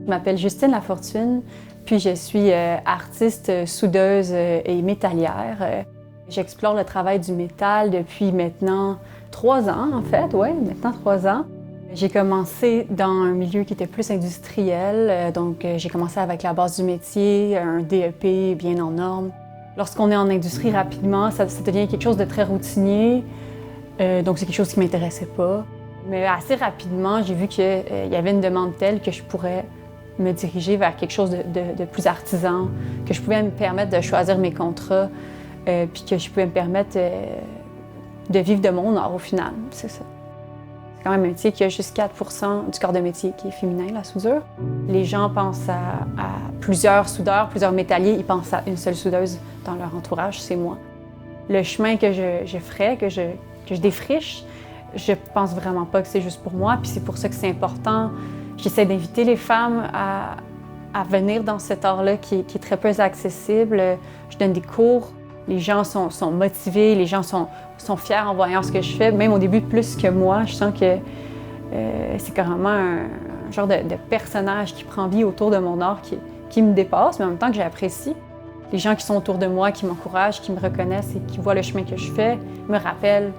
Je m'appelle Justine Lafortune, puis je suis artiste, soudeuse et métallière. J'explore le travail du métal depuis maintenant 3 ans, en fait, oui, maintenant 3 ans. J'ai commencé dans un milieu qui était plus industriel, donc j'ai commencé avec la base du métier, un DEP bien en normes. Lorsqu'on est en industrie rapidement, ça devient quelque chose de très routinier, donc c'est quelque chose qui ne m'intéressait pas. Mais assez rapidement, j'ai vu qu'il y avait une demande telle que je pourrais me diriger vers quelque chose de plus artisan, que je pouvais me permettre de choisir mes contrats, puis que je pouvais me permettre de vivre de mon art au final, c'est ça. C'est quand même un métier qui a juste 4 % du corps de métier qui est féminin, la soudure. Les gens pensent à plusieurs soudeurs, plusieurs métalliers, ils pensent à une seule soudeuse dans leur entourage, c'est moi. Le chemin que je ferais, que je défriche, je pense vraiment pas que c'est juste pour moi, puis c'est pour ça que c'est important. J'essaie d'inviter les femmes à venir dans cet art-là qui est très peu accessible. Je donne des cours, les gens sont motivés, les gens sont fiers en voyant ce que je fais, même au début plus que moi. Je sens que c'est carrément un genre de personnage qui prend vie autour de mon art qui me dépasse, mais en même temps que j'apprécie. Les gens qui sont autour de moi, qui m'encouragent, qui me reconnaissent et qui voient le chemin que je fais, me rappellent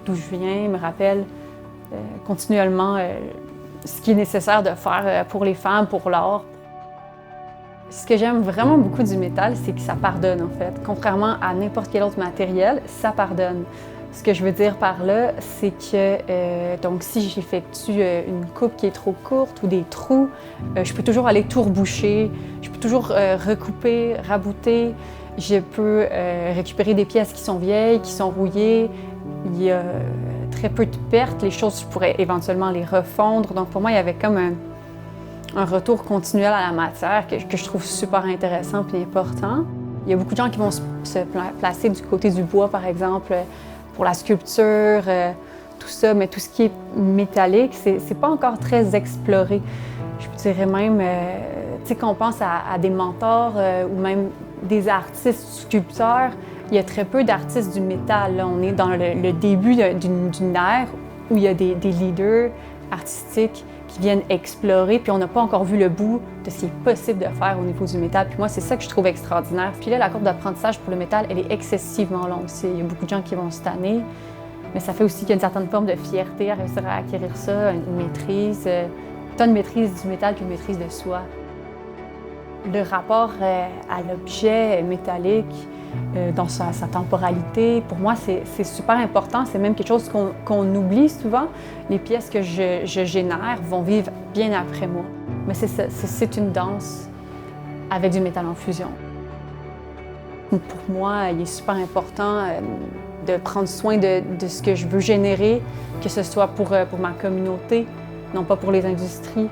d'où je viens, me rappellent continuellement ce qui est nécessaire de faire pour les femmes, pour l'art. Ce que j'aime vraiment beaucoup du métal, c'est que ça pardonne, en fait. Contrairement à n'importe quel autre matériel, ça pardonne. Ce que je veux dire par là, c'est que donc si j'effectue une coupe qui est trop courte ou des trous, je peux toujours aller tout reboucher, je peux toujours recouper, rabouter, je peux récupérer des pièces qui sont vieilles, qui sont rouillées. Il y a très peu de pertes, les choses, je pourrais éventuellement les refondre. Donc pour moi, il y avait comme un retour continuel à la matière que je trouve super intéressant et important. Il y a beaucoup de gens qui vont se placer du côté du bois, par exemple, pour la sculpture, tout ça, mais tout ce qui est métallique, c'est pas encore très exploré. Je dirais même, tu sais, quand on pense à des mentors ou même des artistes sculpteurs, il y a très peu d'artistes du métal. Là. On est dans le début d'une ère où il y a des leaders artistiques qui viennent explorer, puis on n'a pas encore vu le bout de ce qui est possible de faire au niveau du métal. Puis moi, c'est ça que je trouve extraordinaire. Puis là, la courbe d'apprentissage pour le métal, elle est excessivement longue. Il y a beaucoup de gens qui vont se tanner, mais ça fait aussi qu'il y a une certaine forme de fierté à réussir à acquérir ça, une maîtrise, tant une maîtrise du métal qu'une maîtrise de soi. Le rapport à l'objet métallique, dans sa temporalité, pour moi, c'est super important. C'est même quelque chose qu'on oublie souvent. Les pièces que je génère vont vivre bien après moi. Mais c'est une danse avec du métal en fusion. Pour moi, il est super important de prendre soin de ce que je veux générer, que ce soit pour ma communauté, non pas pour les industries.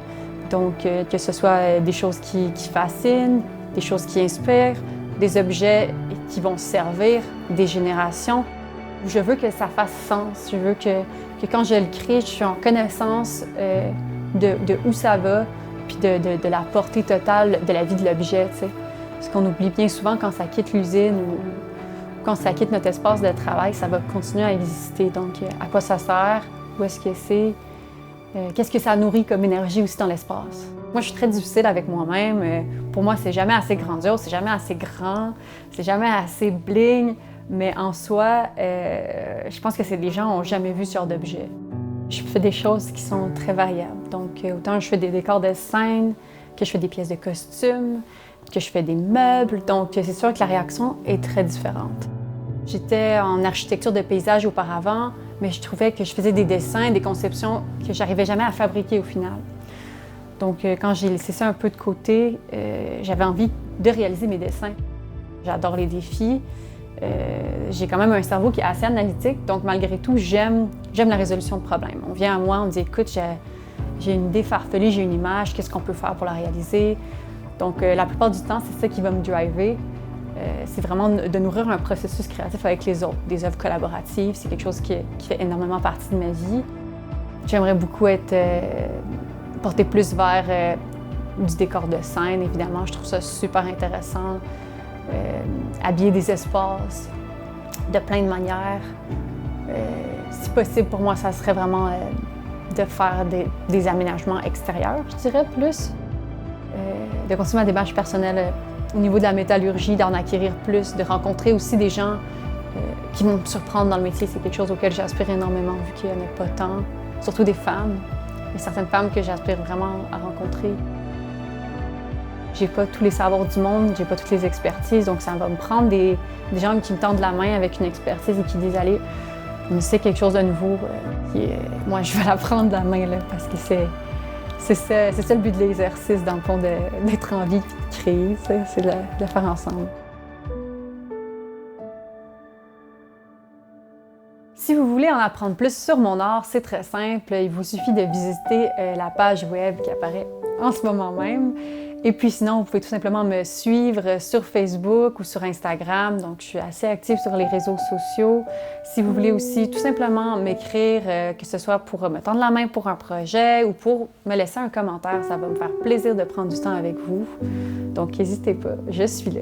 Donc, que ce soit des choses qui fascinent, des choses qui inspirent, des objets qui vont servir des générations. Je veux que ça fasse sens. Je veux que quand je le crée, je suis en connaissance de où ça va, puis de la portée totale de la vie de l'objet. Ce qu'on oublie bien souvent quand ça quitte l'usine ou quand ça quitte notre espace de travail, ça va continuer à exister. Donc, à quoi ça sert? Où est-ce que c'est? Qu'est-ce que ça nourrit comme énergie aussi dans l'espace? Moi, je suis très difficile avec moi-même. Pour moi, c'est jamais assez grandiose, c'est jamais assez grand, c'est jamais assez bling. Mais en soi, je pense que les gens n'ont jamais vu ce genre d'objet. Je fais des choses qui sont très variables. Donc, autant je fais des décors de scène, que je fais des pièces de costumes, que je fais des meubles. Donc, c'est sûr que la réaction est très différente. J'étais en architecture de paysage auparavant, mais je trouvais que je faisais des dessins, des conceptions que j'arrivais jamais à fabriquer au final. Donc, quand j'ai laissé ça un peu de côté, j'avais envie de réaliser mes dessins. J'adore les défis. J'ai quand même un cerveau qui est assez analytique, donc malgré tout, j'aime la résolution de problèmes. On vient à moi, on me dit « Écoute, j'ai une idée farfelue, j'ai une image, qu'est-ce qu'on peut faire pour la réaliser? » Donc, la plupart du temps, c'est ça qui va me driver. C'est vraiment de nourrir un processus créatif avec les autres, des œuvres collaboratives. C'est quelque chose qui fait énormément partie de ma vie. J'aimerais beaucoup être portée plus vers du décor de scène, évidemment. Je trouve ça super intéressant. Habiller des espaces de plein de manières. Si possible, pour moi, ça serait vraiment de faire des aménagements extérieurs, je dirais, plus. de continuer ma démarche personnelle au niveau de la métallurgie, d'en acquérir plus, de rencontrer aussi des gens qui vont me surprendre dans le métier. C'est quelque chose auquel j'aspire énormément, vu qu'il n'y en a pas tant, surtout des femmes. Il y a certaines femmes que j'aspire vraiment à rencontrer. J'ai pas tous les savoirs du monde, j'ai pas toutes les expertises, donc ça va me prendre des gens qui me tendent la main avec une expertise et qui disent « Allez, c'est quelque chose de nouveau, moi je vais la prendre de la main, là, parce que c'est ça le but de l'exercice, dans le fond, d'être en vie et de créer, c'est de le faire ensemble. » Si vous voulez en apprendre plus sur mon art, c'est très simple. Il vous suffit de visiter la page web qui apparaît en ce moment même. Et puis sinon, vous pouvez tout simplement me suivre sur Facebook ou sur Instagram. Donc, je suis assez active sur les réseaux sociaux. Si vous voulez aussi tout simplement m'écrire, que ce soit pour me tendre la main pour un projet ou pour me laisser un commentaire, ça va me faire plaisir de prendre du temps avec vous. Donc, n'hésitez pas, je suis là.